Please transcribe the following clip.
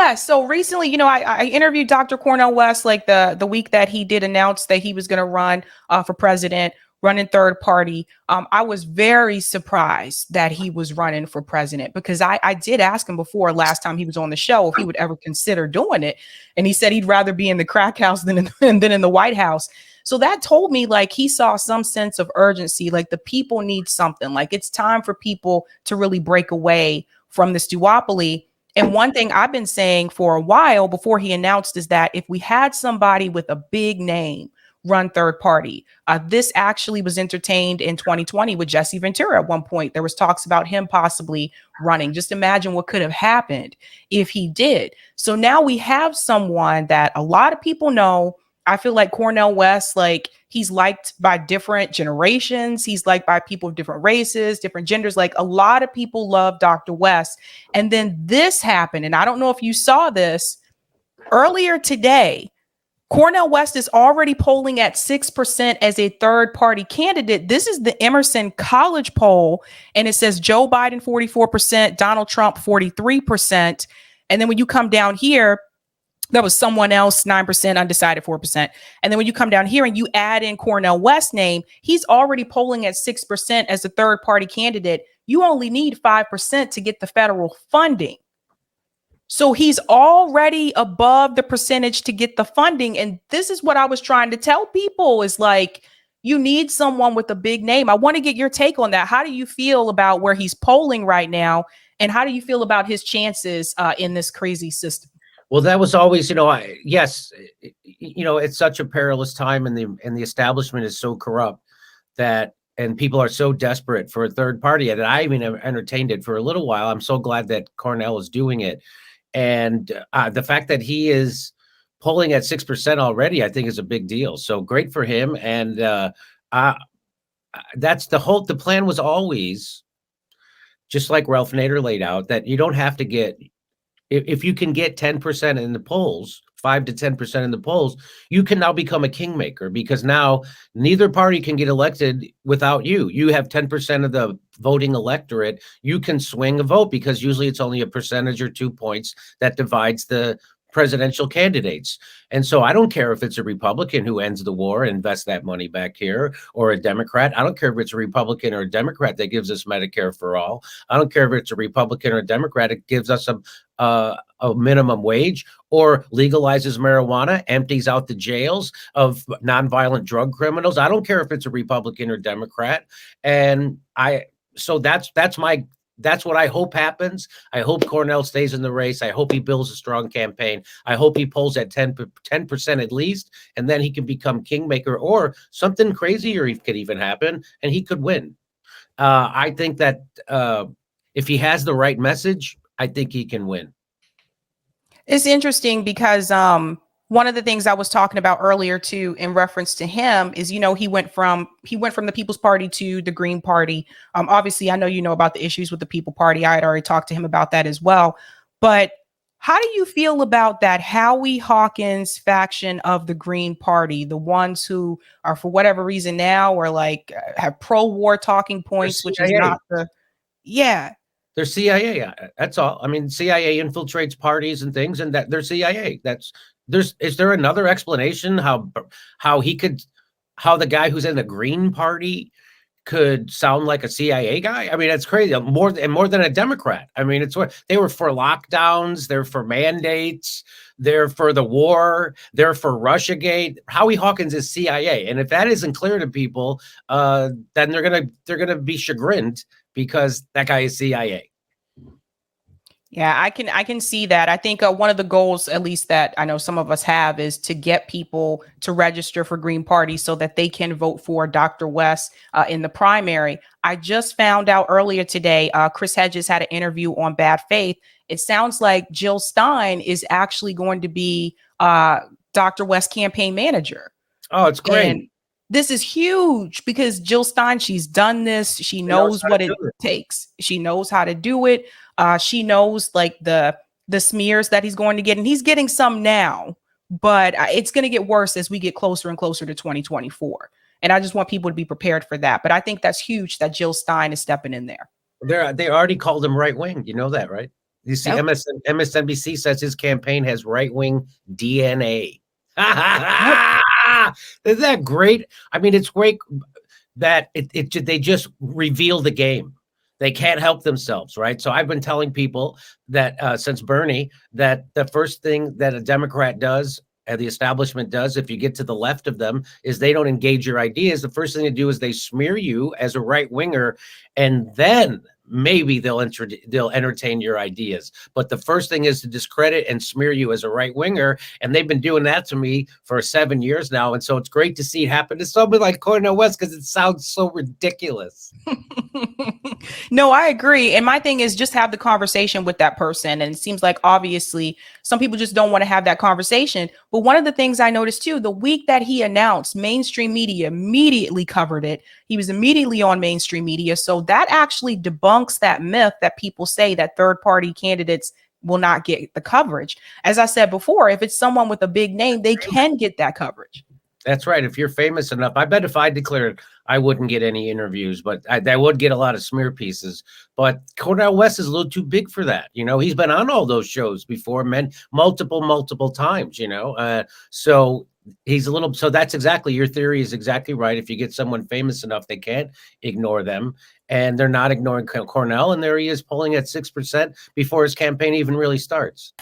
West. So recently, I interviewed Dr. Cornel West like the week that he did announce that he was going to run for president, running third party. I was very surprised that he was running for president because I did ask him before last time he was on the show if he would ever consider doing it. And he said he'd rather be in the crack house than in the White House. So that told me like he saw some sense of urgency, like the people need something, like it's time for people to really break away from this duopoly. And one thing I've been saying for a while before he announced is that if we had somebody with a big name run third party, this actually was entertained in 2020 with Jesse Ventura. At one point, there was talks about him possibly running. Just imagine what could have happened if he did. So now we have someone that a lot of people know. I feel like Cornel West, like he's liked by different generations. He's liked by people of different races, different genders. Like a lot of people love Dr. West. And then this happened. And I don't know if you saw this earlier today. Cornel West is already polling at 6% as a third party candidate. This is the Emerson College poll. And it says Joe Biden, 44%, Donald Trump, 43%. And then when you come down here, that was someone else, 9%, undecided, 4%. And then when you come down here and you add in Cornel West's name, he's already polling at 6% as a third party candidate. You only need 5% to get the federal funding. So he's already above the percentage to get the funding. And this is what I was trying to tell people is like, you need someone with a big name. I want to get your take on that. How do you feel about where he's polling right now? And how do you feel about his chances in this crazy system? Well, that was always, yes, it's such a perilous time, and the establishment is so corrupt and people are so desperate for a third party that I even entertained it for a little while. I'm so glad that Cornel is doing it, and the fact that he is polling at 6% already, I think, is a big deal. So great for him, and that's the plan was always, just like Ralph Nader laid out, that you don't have to get. If you can get 10% in the polls, 5 to 10% in the polls, you can now become a kingmaker, because now neither party can get elected without you. You have 10% of the voting electorate. You can swing a vote, because usually it's only a percentage or 2 points that divides the presidential candidates. And so I don't care if it's a Republican who ends the war and invests that money back here, or a Democrat. I don't care if it's a Republican or a Democrat that gives us Medicare for all. I don't care if it's a Republican or a Democrat that gives us a minimum wage, or legalizes marijuana, empties out the jails of nonviolent drug criminals. I don't care if it's a Republican or Democrat. And so that's what I hope happens. I hope Cornel stays in the race. I hope he builds a strong campaign. I hope he polls at 10% at least, and then he can become kingmaker, or something crazier could even happen, and he could win. I think that if he has the right message, I think he can win. It's interesting because one of the things I was talking about earlier too, in reference to him, is, he went from the People's Party to the Green Party. Obviously, I know you know about the issues with the People Party. I had already talked to him about that as well. But how do you feel about that Howie Hawkins faction of the Green Party, the ones who are, for whatever reason now, or like have pro-war talking points, which is not They're CIA. That's all. I mean, CIA infiltrates parties and things, and that they're CIA. Is there another explanation how the guy who's in the Green Party could sound like a CIA guy? I mean, that's crazy. More than a Democrat. I mean, they were for lockdowns, they're for mandates, they're for the war, they're for Russiagate. Howie Hawkins is CIA, and if that isn't clear to people, then they're gonna be chagrined, because that guy is CIA. Yeah, I can see that. I think one of the goals, at least that I know some of us have, is to get people to register for Green Party so that they can vote for Dr. West in the primary. I just found out earlier today, Chris Hedges had an interview on Bad Faith. It sounds like Jill Stein is actually going to be Dr. West's campaign manager. Oh, it's great. And this is huge, because Jill Stein, she's done this. She knows what it takes. She knows how to do it. She knows like the smears that he's going to get, and he's getting some now, but it's going to get worse as we get closer and closer to 2024. And I just want people to be prepared for that. But I think that's huge that Jill Stein is stepping in there. They already called him right wing. You know that, right? You see, Yep. MSNBC says his campaign has right-wing DNA. Yep. Isn't that great? I mean, it's great that they just reveal the game. They can't help themselves, right? So I've been telling people that since Bernie, that the first thing that a Democrat does and the establishment does, if you get to the left of them, is they don't engage your ideas. The first thing they do is they smear you as a right winger, and then maybe they'll entertain your ideas. But the first thing is to discredit and smear you as a right winger, and they've been doing that to me for 7 years now. And so it's great to see it happen to somebody like Cornel West because it sounds so ridiculous. No, I agree. And my thing is just have the conversation with that person. And it seems like obviously some people just don't want to have that conversation. But one of the things I noticed too, the week that he announced, mainstream media immediately covered it. He was immediately on mainstream media. So that actually debunks that myth that people say that third party candidates will not get the coverage. As I said before, if it's someone with a big name, they can get that coverage. That's right. If you're famous enough, I bet if I declared, I wouldn't get any interviews, but I would get a lot of smear pieces. But Cornel West is a little too big for that. You know, he's been on all those shows before, multiple times, you know. So he's a little, so that's exactly, your theory is exactly right. If you get someone famous enough, they can't ignore them. And they're not ignoring Cornel. And there he is polling at 6% before his campaign even really starts.